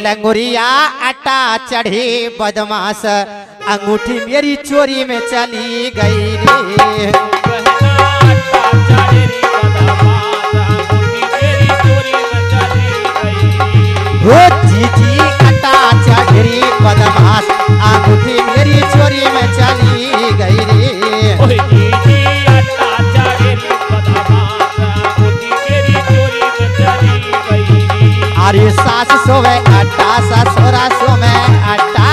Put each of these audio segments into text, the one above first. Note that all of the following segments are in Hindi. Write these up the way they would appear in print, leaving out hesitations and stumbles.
लंगुरिया आटा चढ़ी बदमाश अंगूठी मेरी चोरी में चली गई रे। हो जीजी आटा चढ़ी बदमाश अंगूठी मेरी चोरी में चली गई रे। अरे सास सोवे आटा ससुरा सोवे आटा,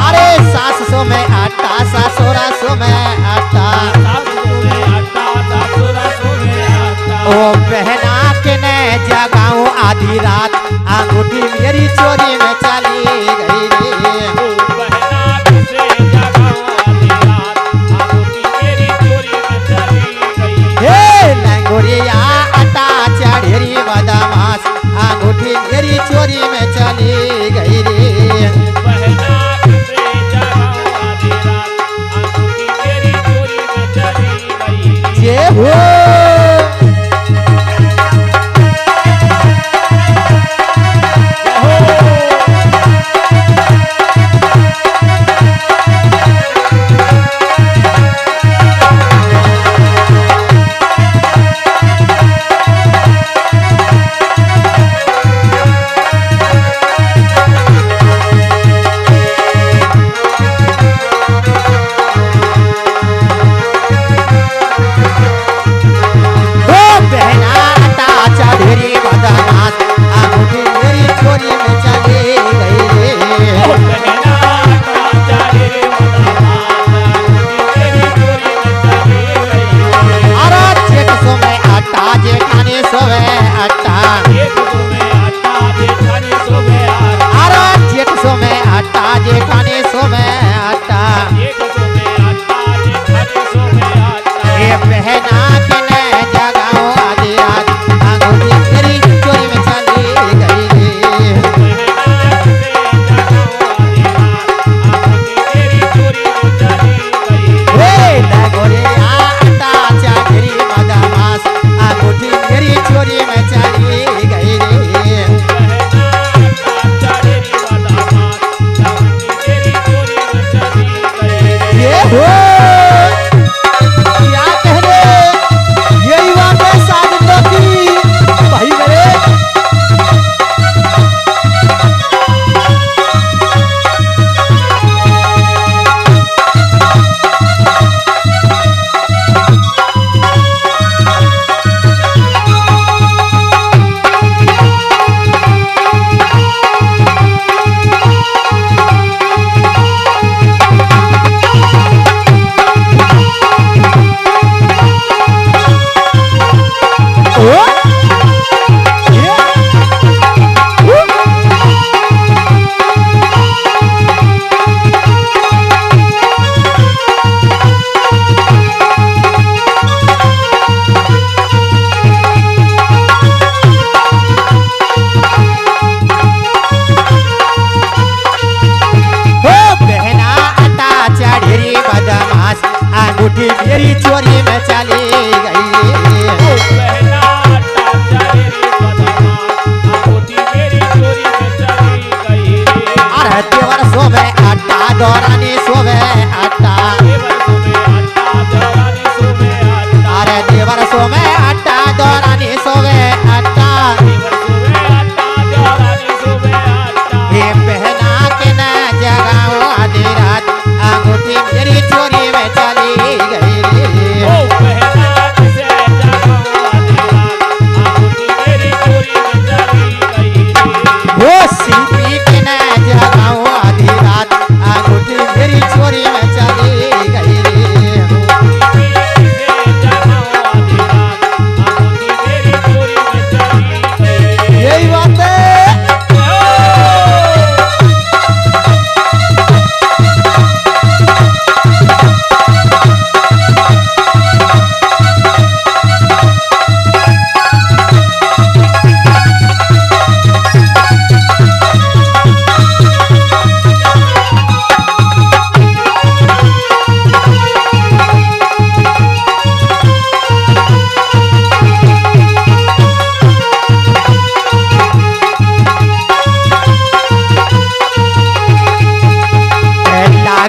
अरे सास सोवे आटा ससुरा सोवे आटा। ओ बहना के ने जगाऊं आधी रात अंगूठी मेरी चोरी में चली गई रे। हे लंगुरिया आटा चढ़ी बदमाश अंगूठी मेरी चोरी में चली गई रे। ये हो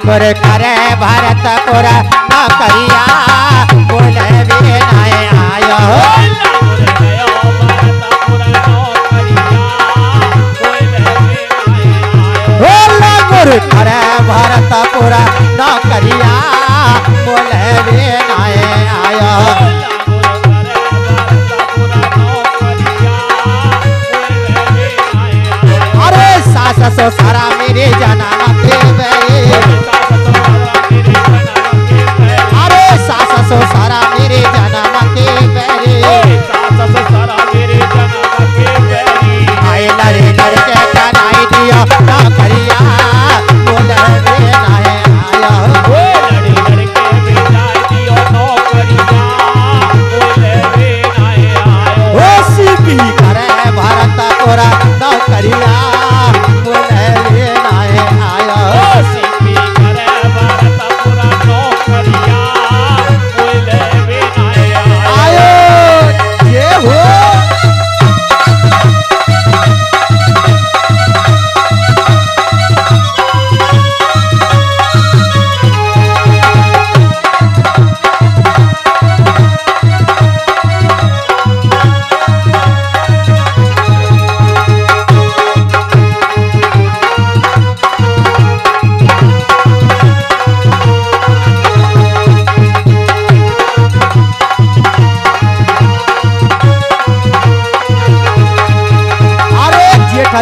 गुरु करे भरतपुर नौकरिया बोले भी नहीं आयो गुरु करे भरतपुर नौकरिया बोले भी नहीं आयो अरे सास ससुरा मेरे जन्म के बेरे अरे सास ससुरा मेरे जन्म के बेरे आए लड़े लड़के कनाई दिया नौकरिया बोले भी नहीं आया ओ सीपी करे भरतपुर नौकरिया बोले भी नहीं आया आयो ये हो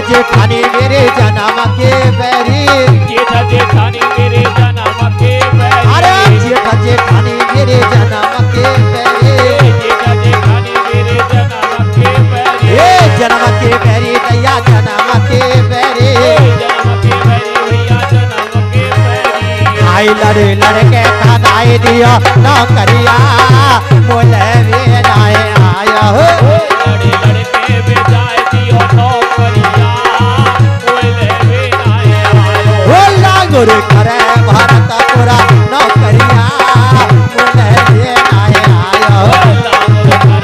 जेठानी मेरे जन्म के बैरी जेठानी मेरे जन्म के बैरी अरे जेठानी मेरे जन्म के बैरी जेठानी मेरे जन्म के बैरी ए जन्म के बैरी दैया जन्म के बैरी जन्म के बैरी भैया जन्म के बैरी आई लड़े लड़के कनाई दियो नौकरिया बोले भी नहीं आया लड़े लड़के बेजाय दियो नौकरिया बोले भी नहीं आयो गुरु करे भरतपुर नौकरिया बोले भी नहीं आया आयो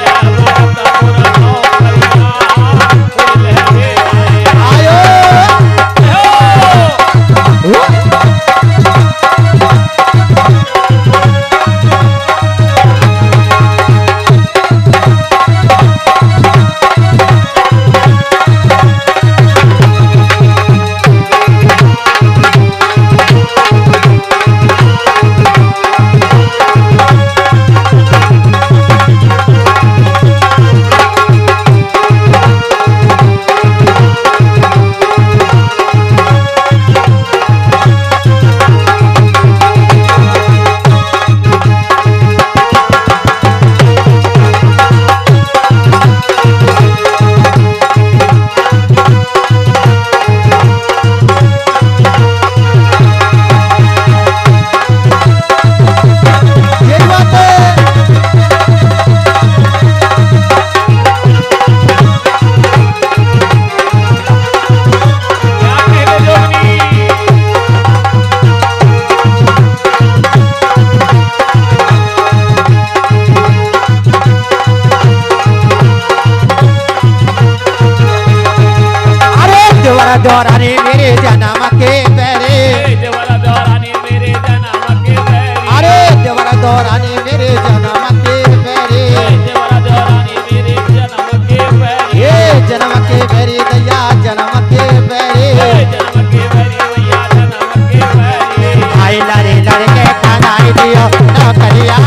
दौरानी मेरे जन्म के बैरे देवरा दौरानी मेरे जन्म के बैरी अरे देवरा दौरानी मेरे जन्म के बैरे देवरा दौरानी मेरे जन्म के बैरी ये जन्म के बैरे दैया जन्म के बैरे जन्म के बैरी भैया जन्म के बैरी आई लड़े लड़के कनाई दियो नौकरिया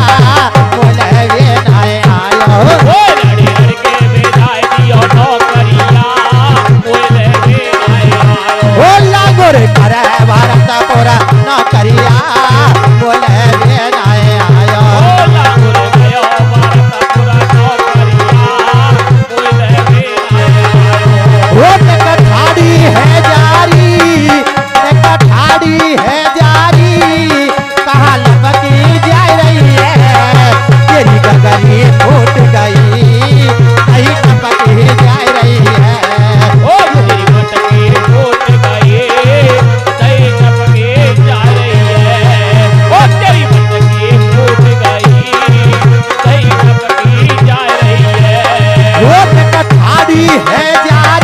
बोले भी नहीं आयो ओ लड़ी लड़के बेजाय दियो नौकरिया बोले भी नहीं आयो बोला गुरु करे भरतपुर नौकरिया बोले भी नहीं आयो बोला गुरु गयो भरतपुर नौकरिया बोले भी नहीं आयो वो ठाड़ी है जारी ठाड़ी है जारी कहाँ लपकी जा रही है तेरी गगरी फूट गई कहीं लपकी जा रही है ओ तेरी मटकी फूट गई सही टपके जा रही है ओ तेरी मटकी फूट गई सही टपकी जा रही है वो ठाड़ी है जारी